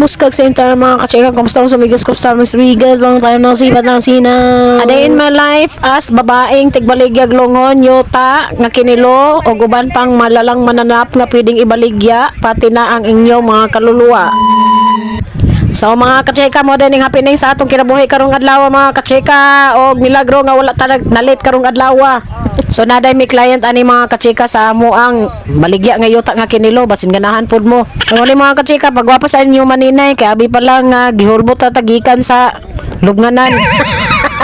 muskag sa internet mga kachika. Kumusta mo sa amigos? Kumusta mo sa amigas? Long time no sipat ng sina. A day in my life as babaeng tigbaligya glongon, yuta, nga kinilo, o guban pang malalang mananap nga pwedeng ibaligya, pati na ang inyong mga kaluluwa. So mga kachika, mo din yung happening sa atong kinabuhi karong adlaw mga kachika, og milagro nga wala talag nalit karong adlaw. So naday mi client ani mga kachika sa amo ang baligya nga yuta nga kinilo basin ganahan pud mo. So wala mga kachika, pagwapa sa inyo maninay kay abi pa lang nga gihulbot ta tagikan sa lubnganan.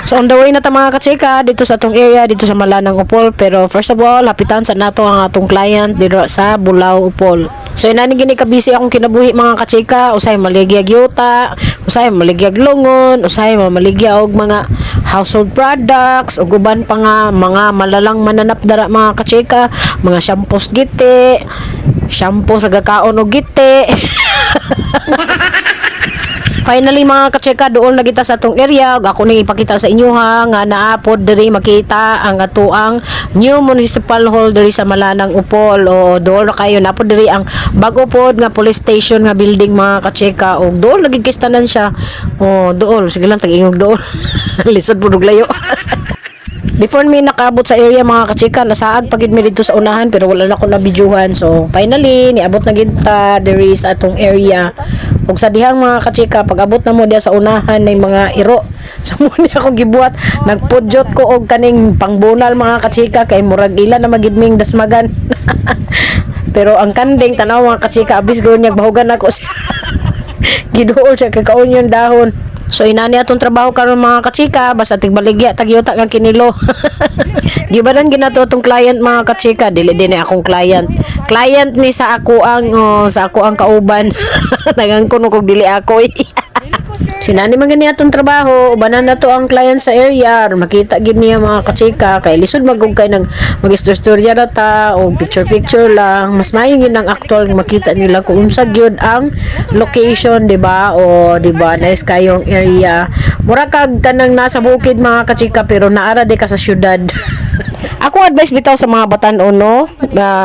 So on the way na ta mga kachika dito sa atong area dito sa Malanang Upol, pero first of all hapitan sa nato ang atong client dito sa Bulao Upol. So inani gini ka busy akong kinabuhi mga kachika, usay maligyag yuta, usay maligyag lungon, usay mamaligya og mga household products ug uban pa nga mga malalang mananap dara mga kachika, mga shampoos giti, shampoo sa gakaon og giti. Finally mga kachika, doon na kita sa atong area. Ako nang ipakita sa inyo ha nga naapod diri makita ang atuang new municipal hall diri sa Malanang Upol. O doon na kayo naapod diri ang bago pod nga police station nga building mga kachika. O doon lagi kistanan siya. O doon sige lang tag-ingog doon. Lisod pud og layo. Before mi nakaabot sa area mga kachika, nasaag pagid mi dito sa unahan pero wala na ko na bidyuhan. So finally niabot na gid ta diri sa atong area. Ug sa dihang mga kachika, pag abot na mo diya sa unahan nay mga iro. So mo ni ako gibuhat, nagpudyot ko og kaning pangbunal mga kachika kay murag ila na magidming dasmagan. Pero ang kanding tanaw mga kachika, abis gawin niya bahugan ako siya. Giduol siya kay kaon yung dahon. So inani atong trabaho karon mga kachika, basta tigbaligya tagyuta nga kinilo. Gibadan ginato atong client mga kachika, dili din akong client. Client ni sa ako ang kauban. Nagangkon kog dili ako. Sinani man gani atong trabaho, ubanan na to ang client sa area, makita gid niya mga kachika kay lisod magug kay nag magistorya data o picture lang, mas maayo gid ang actual makita nila kung unsa gyud ang location, di ba? O di ba nice kayong area. Mura kag kanang nasa bukid mga kachika pero naara di ka sa syudad. Ako advice bitaw sa mga batan-on no,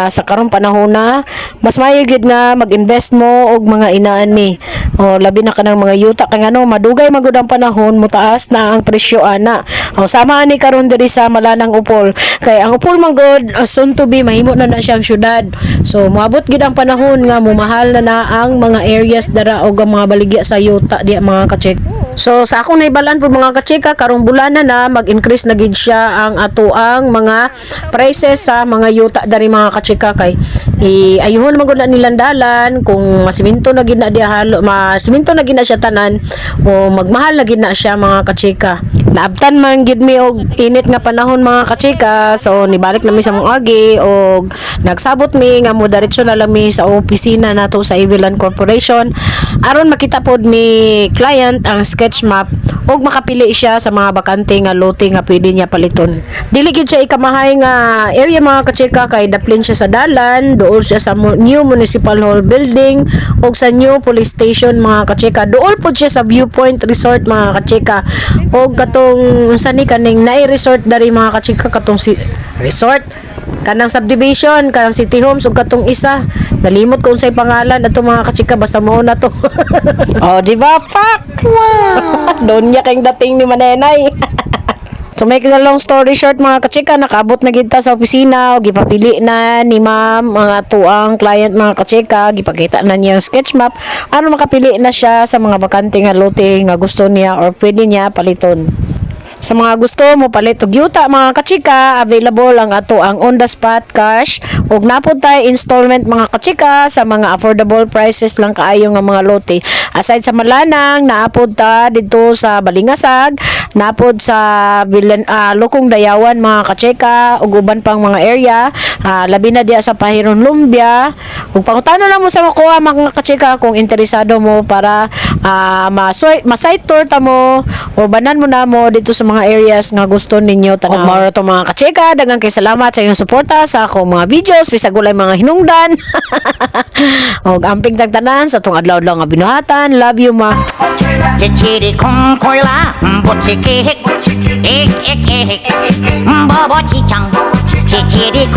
sa karong panahon na mas maayo gid nga mag-invest mo og mga inaani. O labi na kanang mga yuta kay ano madugay magud ang panahon mutaas na ang presyo ana. O sama ani karon diri sa Malanang Upol. Kay ang Upol man gud soon to be mahimo na siyang syudad. So moabot gid ang panahon nga mumahal na ang mga areas dara og ang mga baligya sa yuta di mga kachik. So sa akong naibalan po mga kachika, karong bulan na mag-increase na gid siya ang atuang mga prices sa mga yuta dari mga kachika kay ayuhon magud na nilandalan kung masiminto na gid na diha halo, masiminto na gid na siya tanan o magmahal na gid na siya mga kachika. Naabtan man gid mi og init nga panahon mga kachika, so nibalik na mi sa mong agi og nagsabot mi nga mo diretso na lang mi sa opisina nato sa Evilan Corporation aron makita pod ni client ang sketch map og makapili siya sa mga bakante nga lote nga pwede niya paliton. Dili gid siya ikamahay nga area mga kachika kay daplin siya sa dalan, dool siya sa new municipal hall building og sa new police station mga kachika. Dool pod siya sa Viewpoint Resort mga kachika. Og katong unsa ni kaning naay resort dari mga kachika katong si resort kanang subdivision, kanang city homes ug katong isa nalimot ko unsay pangalan ato mga kachika basta mao na to. Oh, di ba? Fuck! Wow! Doon niya kayong dating ni Manenay. So make a long story short mga kachika, nakaabot na gid ta sa opisina o gipapili na ni ma'am mga tuang client mga kachika, gipakita na niya ang sketch map aron makapili na siya sa mga bakante nga lote nga gusto niya or pwede niya paliton. Sa mga gusto mo palit og yuta mga kachika, available ang ato ang on the spot cash ug napod tay installment mga kachika sa mga affordable prices lang kaayo nga mga lote. Aside sa Malanang, naapod ta dito sa Balingasag, napod sa Lukong Dayawan mga kachika ug uban pang mga area, labi na diya sa Pahiron Lumbia. Ug pangutano lang mo sa makuha mga kachika kung interesado mo para ma-site tour ta mo o banan mo na mo dito sa mga areas nga gusto ninyo tanaw. Mao to mga kachika, daghang kay salamat sa inyong suporta sa akong mga videos bisag walay mga hinungdan. Og amping tagtanan sa tong adlaw-adlaw nga binuhatan. Love you ma. Chichiri kong koila, bochiki hik, ik, babo chichang, chichiri